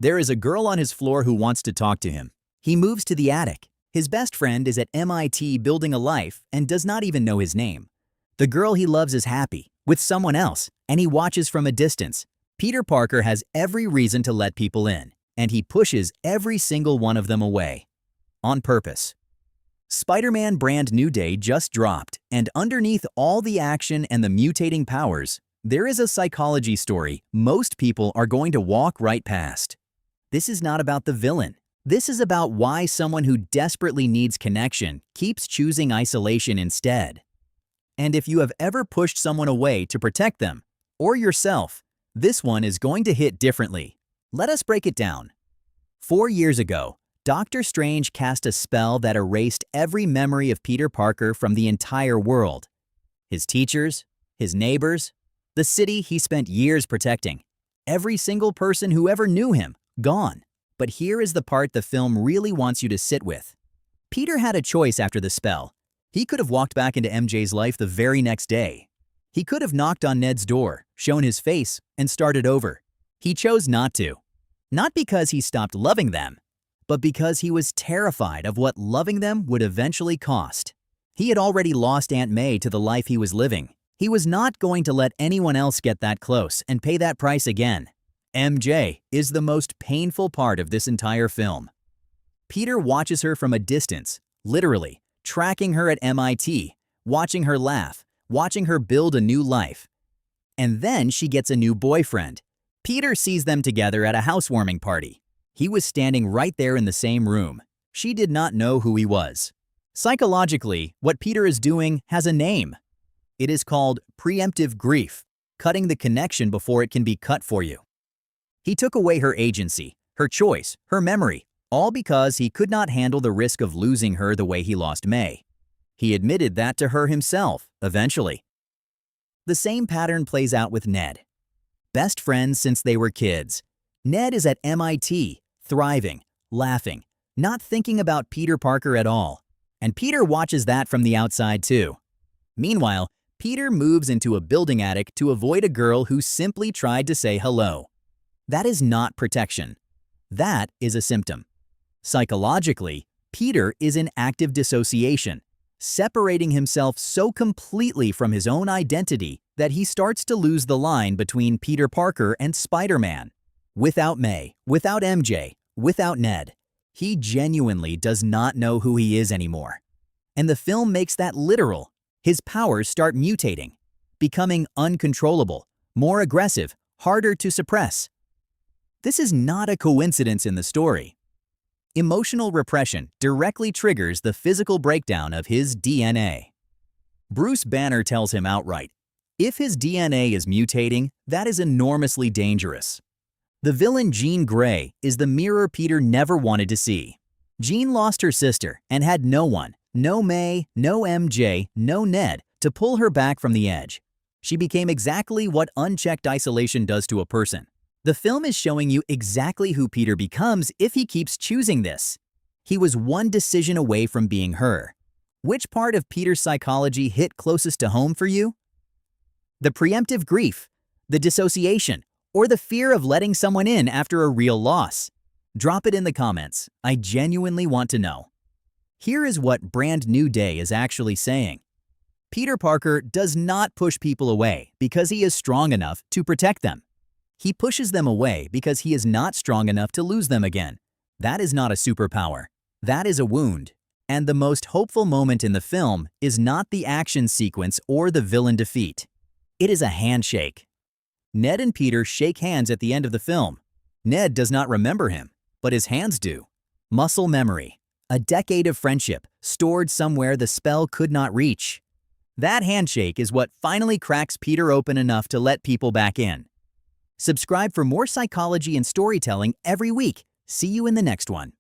There is a girl on his floor who wants to talk to him. He moves to the attic. His best friend is at MIT building a life and does not even know his name. The girl he loves is happy, with someone else, and he watches from a distance. Peter Parker has every reason to let people in, and he pushes every single one of them away. On purpose. Spider-Man Brand New Day just dropped, and underneath all the action and the mutating powers, there is a psychology story most people are going to walk right past. This is not about the villain. This is about why someone who desperately needs connection keeps choosing isolation instead. And if you have ever pushed someone away to protect them, or yourself, this one is going to hit differently. Let us break it down. 4 years ago, Dr. Strange cast a spell that erased every memory of Peter Parker from the entire world. His teachers, his neighbors, the city he spent years protecting. Every single person who ever knew him, gone. But here is the part the film really wants you to sit with. Peter had a choice after the spell. He could have walked back into MJ's life the very next day. He could have knocked on Ned's door, shown his face, and started over. He chose not to. Not because he stopped loving them, but because he was terrified of what loving them would eventually cost. He had already lost Aunt May to the life he was living. He was not going to let anyone else get that close and pay that price again. MJ is the most painful part of this entire film. Peter watches her from a distance, literally, tracking her at MIT, watching her laugh, watching her build a new life. And then she gets a new boyfriend. Peter sees them together at a housewarming party. He was standing right there in the same room. She did not know who he was. Psychologically, what Peter is doing has a name. It is called preemptive grief, cutting the connection before it can be cut for you. He took away her agency, her choice, her memory, all because he could not handle the risk of losing her the way he lost May. He admitted that to her himself, eventually. The same pattern plays out with Ned. Best friends since they were kids. Ned is at MIT, thriving, laughing, not thinking about Peter Parker at all. And Peter watches that from the outside too. Meanwhile, Peter moves into a building attic to avoid a girl who simply tried to say hello. That is not protection. That is a symptom. Psychologically, Peter is in active dissociation, separating himself so completely from his own identity that he starts to lose the line between Peter Parker and Spider-Man. Without May, without MJ, without Ned, he genuinely does not know who he is anymore. And the film makes that literal. His powers start mutating, becoming uncontrollable, more aggressive, harder to suppress. This is not a coincidence in the story. Emotional repression directly triggers the physical breakdown of his DNA. Bruce Banner tells him outright, if his DNA is mutating, that is enormously dangerous. The villain Jean Grey is the mirror Peter never wanted to see. Jean lost her sister and had no one, no May, no MJ, no Ned, to pull her back from the edge. She became exactly what unchecked isolation does to a person. The film is showing you exactly who Peter becomes if he keeps choosing this. He was one decision away from being her. Which part of Peter's psychology hit closest to home for you? The preemptive grief, the dissociation, or the fear of letting someone in after a real loss? Drop it in the comments. I genuinely want to know. Here is what Brand New Day is actually saying. Peter Parker does not push people away because he is strong enough to protect them. He pushes them away because he is not strong enough to lose them again. That is not a superpower. That is a wound. And the most hopeful moment in the film is not the action sequence or the villain defeat. It is a handshake. Ned and Peter shake hands at the end of the film. Ned does not remember him, but his hands do. Muscle memory. A decade of friendship stored somewhere the spell could not reach. That handshake is what finally cracks Peter open enough to let people back in. Subscribe for more psychology and storytelling every week. See you in the next one.